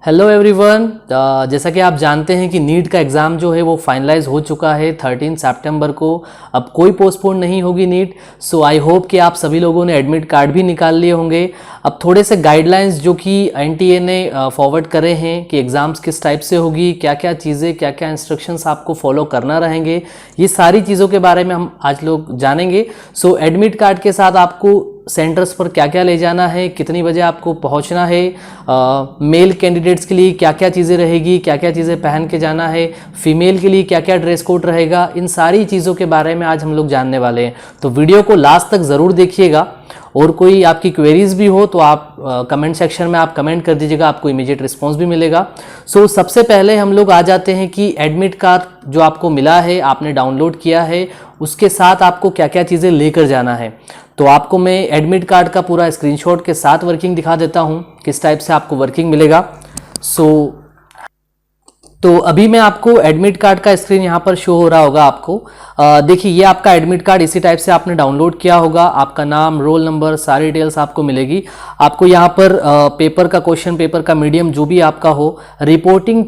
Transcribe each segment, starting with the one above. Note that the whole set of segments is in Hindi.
Hello everyone. जैसा कि आप जानते हैं कि नीट का एग्ज़ाम जो है वो फाइनलाइज हो चुका है 13 सितंबर को। अब कोई पोस्टपोन नहीं होगी नीट। सो आई होप कि आप सभी लोगों ने एडमिट कार्ड भी निकाल लिए होंगे। अब थोड़े से गाइडलाइंस जो कि एनटीए ने फॉरवर्ड करे हैं कि एग्ज़ाम्स किस टाइप से होगी, क्या क्या चीज़ें, क्या क्या इंस्ट्रक्शंस आपको फॉलो करना रहेंगे, ये सारी चीज़ों के बारे में हम आज लोग जानेंगे। सो एडमिट कार्ड के साथ आपको सेंटर्स पर क्या क्या ले जाना है, कितनी बजे आपको पहुंचना है, मेल कैंडिडेट्स के लिए क्या क्या चीज़ें रहेगी, क्या क्या चीज़ें पहन के जाना है, फीमेल के लिए क्या क्या ड्रेस कोड रहेगा, इन सारी चीज़ों के बारे में आज हम लोग जानने वाले हैं। तो वीडियो को लास्ट तक ज़रूर देखिएगा और कोई आपकी क्वेरीज भी हो तो आप कमेंट सेक्शन में आप कमेंट कर दीजिएगा, आपको इमीडिएट रिस्पॉन्स भी मिलेगा। सो सबसे पहले हम लोग आ जाते हैं कि एडमिट कार्ड जो आपको मिला है, आपने डाउनलोड किया है, उसके साथ आपको क्या क्या चीज़ें लेकर जाना है। तो आपको मैं एडमिट कार्ड का पूरा स्क्रीनशॉट के साथ वर्किंग दिखा देता हूँ, किस टाइप से आपको वर्किंग मिलेगा। तो अभी मैं आपको एडमिट कार्ड का स्क्रीन यहाँ पर शो हो रहा होगा आपको। देखिए ये आपका एडमिट कार्ड इसी टाइप से आपने डाउनलोड किया होगा। आपका नाम, रोल नंबर, सारी डिटेल्स आपको मिलेगी। आपको यहाँ पर पेपर का, क्वेश्चन पेपर का मीडियम जो भी आपका हो, रिपोर्टिंग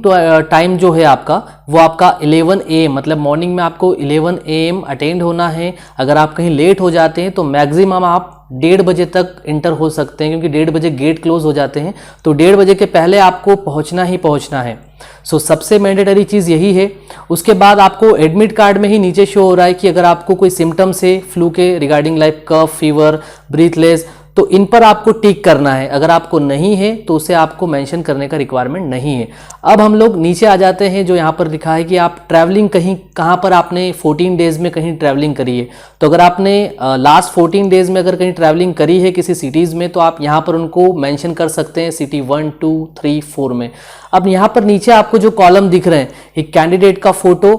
टाइम जो है आपका वो आपका 11 AM, मतलब मॉर्निंग में आपको 11 AM अटेंड होना है। अगर आप कहीं लेट हो जाते हैं तो मैक्सिमम आप 1:30 बजे तक इंटर हो सकते हैं, क्योंकि 1:30 बजे गेट क्लोज हो जाते हैं। तो 1:30 बजे के पहले आपको पहुंचना ही पहुंचना है। सबसे मैंडेटरी चीज़ यही है। उसके बाद आपको एडमिट कार्ड में ही नीचे शो हो रहा है कि अगर आपको कोई सिम्टम्स है फ्लू के रिगार्डिंग, लाइक कफ, फीवर, ब्रीथलेस, तो इन पर आपको टिक करना है। अगर आपको नहीं है तो उसे आपको मेंशन करने का रिक्वायरमेंट नहीं है। अब हम लोग नीचे आ जाते हैं, जो यहाँ पर लिखा है कि आप ट्रैवलिंग कहाँ पर आपने 14 डेज में कहीं ट्रैवलिंग करी है। तो अगर आपने लास्ट 14 डेज में अगर कहीं ट्रैवलिंग करी है किसी सिटीज़ में, तो आप यहाँ पर उनको मेंशन कर सकते हैं, सिटी 1, 2, 3, 4 में। अब यहाँ पर नीचे आपको जो कॉलम दिख रहे हैं, एक कैंडिडेट का फोटो।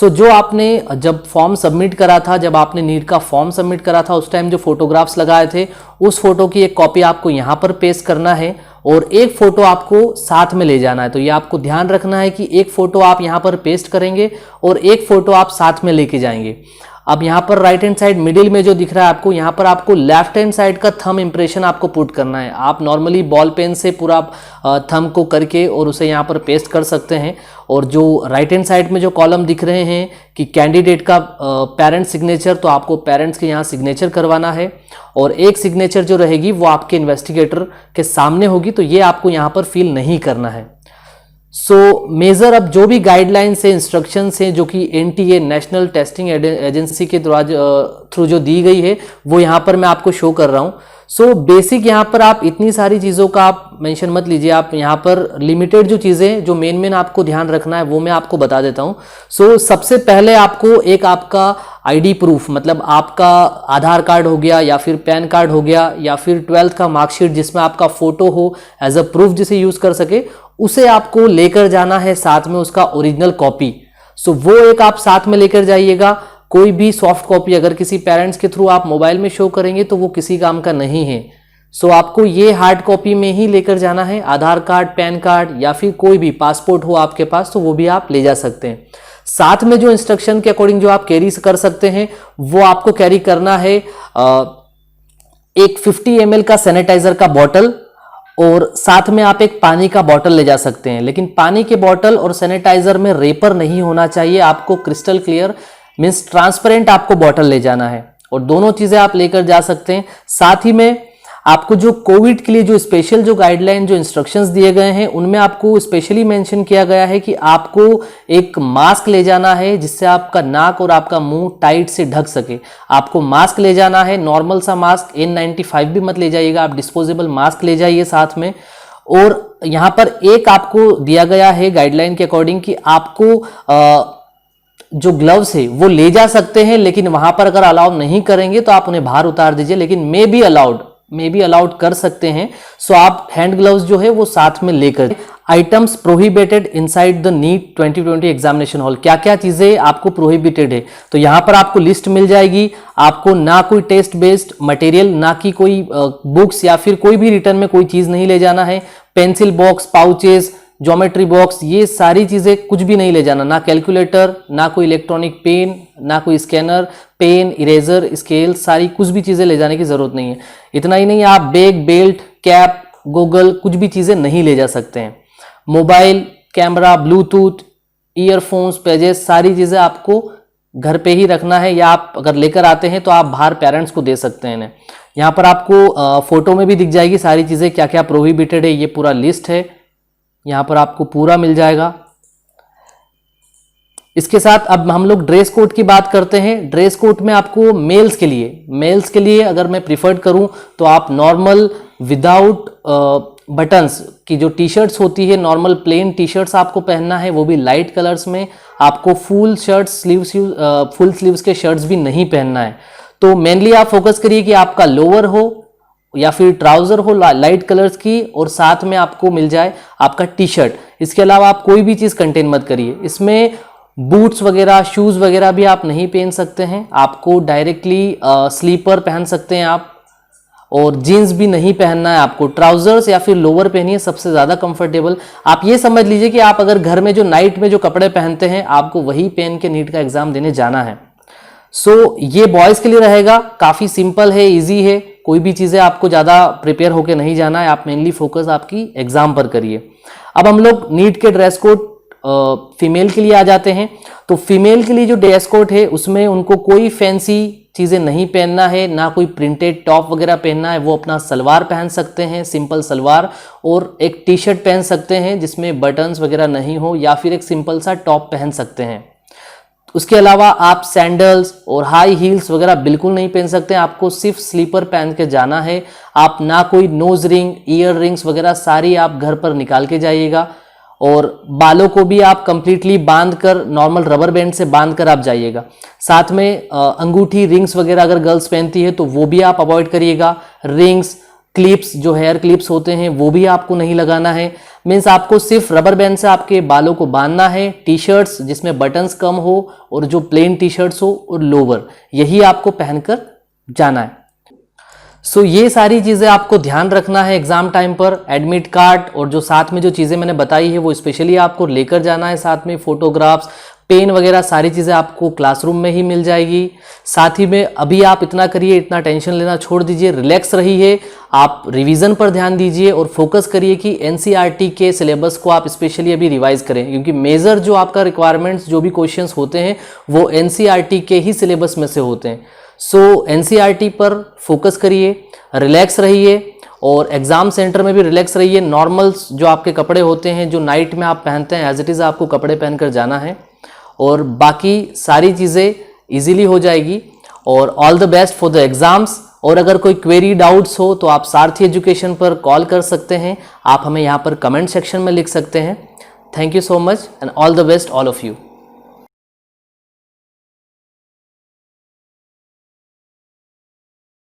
जो आपने जब फॉर्म सबमिट करा था, जब आपने नीट का फॉर्म सबमिट करा था, उस टाइम जो फोटोग्राफ्स लगाए थे, उस फोटो की एक कॉपी आपको यहाँ पर पेस्ट करना है और एक फोटो आपको साथ में ले जाना है। तो ये आपको ध्यान रखना है कि एक फोटो आप यहाँ पर पेस्ट करेंगे और एक फोटो आप साथ में लेके जाएंगे। अब यहाँ पर राइट हैंड साइड मिडिल में जो दिख रहा है आपको, यहाँ पर आपको लेफ्ट हैंड साइड का थंब इंप्रेशन आपको पुट करना है। आप नॉर्मली बॉल पेन से पूरा थंब को करके और उसे यहाँ पर पेस्ट कर सकते हैं। और जो राइट हैंड साइड में जो कॉलम दिख रहे हैं कि कैंडिडेट का पेरेंट सिग्नेचर, तो आपको पेरेंट्स के यहाँ सिग्नेचर करवाना है और एक सिग्नेचर जो रहेगी वो आपके इन्वेस्टिगेटर के सामने होगी, तो ये आपको यहाँ पर फिल नहीं करना है। मेजर अब जो भी गाइडलाइंस है, इंस्ट्रक्शंस हैं जो कि एनटीए, नेशनल टेस्टिंग एजेंसी के थ्रू जो दी गई है, वो यहाँ पर मैं आपको शो कर रहा हूँ। बेसिक यहाँ पर आप इतनी सारी चीज़ों का आप मेंशन मत लीजिए। आप यहाँ पर लिमिटेड जो चीज़ें, जो मेन आपको ध्यान रखना है, वो मैं आपको बता देता हूँ। सबसे पहले आपको एक आपका आईडी प्रूफ, मतलब आपका आधार कार्ड हो गया या फिर पैन कार्ड हो गया या फिर 12th का मार्कशीट जिसमें आपका फोटो हो एज अ प्रूफ जिसे यूज़ कर सके, उसे आपको लेकर जाना है साथ में, उसका ओरिजिनल कॉपी। वो एक आप साथ में लेकर जाइएगा। कोई भी सॉफ्ट कॉपी अगर किसी पेरेंट्स के थ्रू आप मोबाइल में शो करेंगे तो वो किसी काम का नहीं है। आपको ये हार्ड कॉपी में ही लेकर जाना है। आधार कार्ड, पैन कार्ड या फिर कोई भी पासपोर्ट हो आपके पास तो वो भी आप ले जा सकते हैं। साथ में जो इंस्ट्रक्शन के अकॉर्डिंग जो आप कैरी कर सकते हैं, वो आपको कैरी करना है एक 50 ml का सैनिटाइजर का बॉटल, और साथ में आप एक पानी का बॉटल ले जा सकते हैं। लेकिन पानी के बॉटल और सैनिटाइजर में रेपर नहीं होना चाहिए। आपको क्रिस्टल क्लियर मींस ट्रांसपेरेंट आपको बॉटल ले जाना है, और दोनों चीजें आप लेकर जा सकते हैं। साथ ही में आपको जो कोविड के लिए जो स्पेशल जो गाइडलाइन, जो इंस्ट्रक्शंस दिए गए हैं, उनमें आपको स्पेशली मेंशन किया गया है कि आपको एक मास्क ले जाना है जिससे आपका नाक और आपका मुंह टाइट से ढक सके। आपको मास्क ले जाना है, नॉर्मल सा मास्क, N95 भी मत ले जाइएगा, आप डिस्पोजेबल मास्क ले जाइए साथ में। और यहाँ पर एक आपको दिया गया है गाइडलाइन के अकॉर्डिंग कि आपको जो ग्लव्स है वो ले जा सकते हैं, लेकिन वहां पर अगर अलाउ नहीं करेंगे तो आप उन्हें बाहर उतार दीजिए, लेकिन मे बी अलाउड कर सकते हैं। आप हैंड ग्लव्स जो है वो साथ में लेकर। Items prohibited inside the NEET 2020 examination hall, क्या क्या चीजें आपको प्रोहिबिटेड है, तो यहां पर आपको लिस्ट मिल जाएगी। आपको ना कोई टेस्ट बेस्ड मटेरियल, ना कि कोई बुक्स या फिर कोई भी रिटर्न में कोई चीज नहीं ले जाना है। Pencil box, pouches, geometry box, ये सारी चीजें कुछ भी नहीं ले जाना। ना कैलकुलेटर, ना कोई इलेक्ट्रॉनिक पेन, ना कोई स्कैनर, पेन, इरेजर, स्केल, सारी कुछ भी चीजें ले जाने की जरूरत नहीं है। इतना ही नहीं, आप बैग, बेल्ट, कैप, गूगल, कुछ भी चीजें नहीं ले जा सकते हैं। Mobile, camera, Bluetooth, earphones, pages, सारी चीज़ें आपको घर पे ही रखना है, या आप अगर लेकर आते हैं तो आप बाहर पेरेंट्स को दे सकते हैं इन्हें। यहाँ पर आपको फोटो में भी दिख जाएगी सारी चीज़ें क्या क्या प्रोहिबिटेड है, ये पूरा लिस्ट है, यहाँ पर आपको पूरा मिल जाएगा। इसके साथ अब हम लोग ड्रेस कोड की बात करते हैं। ड्रेस कोड में आपको मेल्स के लिए अगर मैं प्रिफर्ड करूं तो आप नॉर्मल विदाउट बटन्स की जो टी शर्ट्स होती है, नॉर्मल प्लेन टी शर्ट्स आपको पहनना है, वो भी लाइट कलर्स में। आपको फुल शर्ट्स फुल स्लीव्स के शर्ट्स भी नहीं पहनना है। तो मेनली आप फोकस करिए कि आपका लोअर हो या फिर ट्राउजर हो लाइट कलर्स की, और साथ में आपको मिल जाए आपका टी शर्ट। इसके अलावा आप कोई भी चीज़ कंटेन मत करिए। इसमें बूट्स वगैरह, शूज़ वगैरह भी आप नहीं पहन सकते हैं। आपको डायरेक्टली स्लीपर पहन सकते हैं आप, और जीन्स भी नहीं पहनना है आपको। ट्राउजर्स या फिर लोअर पहनिए, सबसे ज़्यादा कंफर्टेबल। आप ये समझ लीजिए कि आप अगर घर में जो नाइट में जो कपड़े पहनते हैं, आपको वही पहन के नीट का एग्जाम देने जाना है। सो ये बॉयज़ के लिए रहेगा, काफ़ी सिंपल है, ईजी है, कोई भी चीज़ें आपको ज़्यादा प्रिपेयर होकर नहीं जाना है। आप मेनली फोकस आपकी एग्जाम पर करिए। अब हम लोग नीट के ड्रेस कोड फीमेल के लिए आ जाते हैं। तो फीमेल के लिए जो ड्रेस कोड है उसमें उनको कोई फैंसी चीज़ें नहीं पहनना है, ना कोई प्रिंटेड टॉप वगैरह पहनना है। वो अपना सलवार पहन सकते हैं, सिंपल सलवार, और एक टी शर्ट पहन सकते हैं जिसमें बटन्स वगैरह नहीं हो, या फिर एक सिंपल सा टॉप पहन सकते हैं। उसके अलावा आप सैंडल्स और हाई हील्स वगैरह बिल्कुल नहीं पहन सकते। आपको सिर्फ स्लीपर पहन के जाना है। आप ना कोई नोज रिंग, ईयर रिंग्स वगैरह सारी आप घर पर निकाल के जाइएगा, और बालों को भी आप कंप्लीटली बांध कर, नॉर्मल रबर बैंड से बांध कर आप जाइएगा। साथ में अंगूठी, रिंग्स वगैरह अगर गर्ल्स पहनती है तो वो भी आप अवॉइड करिएगा। रिंग्स, क्लिप्स, जो हेयर क्लिप्स होते हैं वो भी आपको नहीं लगाना है। मीन्स आपको सिर्फ रबर बैंड से आपके बालों को बांधना है। टी शर्ट्स जिसमें बटन्स कम हो, और जो प्लेन टी शर्ट्स हो, और लोअर, यही आपको पहनकर जाना है। सो ये सारी चीज़ें आपको ध्यान रखना है एग्जाम टाइम पर। एडमिट कार्ड और जो साथ में जो चीज़ें मैंने बताई है वो स्पेशली आपको लेकर जाना है। साथ में फोटोग्राफ्स, पेन वगैरह सारी चीज़ें आपको क्लासरूम में ही मिल जाएगी। साथ ही में अभी आप इतना करिए, इतना टेंशन लेना छोड़ दीजिए, रिलैक्स रहिए, आप रिवीजन पर ध्यान दीजिए, और फोकस करिए कि एनसीईआरटी के सिलेबस को आप स्पेशली अभी रिवाइज करें, क्योंकि मेजर जो आपका रिक्वायरमेंट्स जो भी क्वेश्चंस होते हैं वो एनसीईआरटी के ही सिलेबस में से होते हैं। सो एनसीईआरटी पर फोकस करिए, रिलैक्स रहिए, और एग्जाम सेंटर में भी रिलैक्स रहिए। नॉर्मल्स जो आपके कपड़े होते हैं जो नाइट में आप पहनते हैं, एज इट इज़ आपको कपड़े पहनकर जाना है, और बाकी सारी चीज़ें इजीली हो जाएगी। और all the best for the exams. और अगर कोई क्वेरी, डाउट्स हो तो आप सारथी एजुकेशन पर कॉल कर सकते हैं। आप हमें यहाँ पर कमेंट सेक्शन में लिख सकते हैं। Thank you so much and all the best all of you.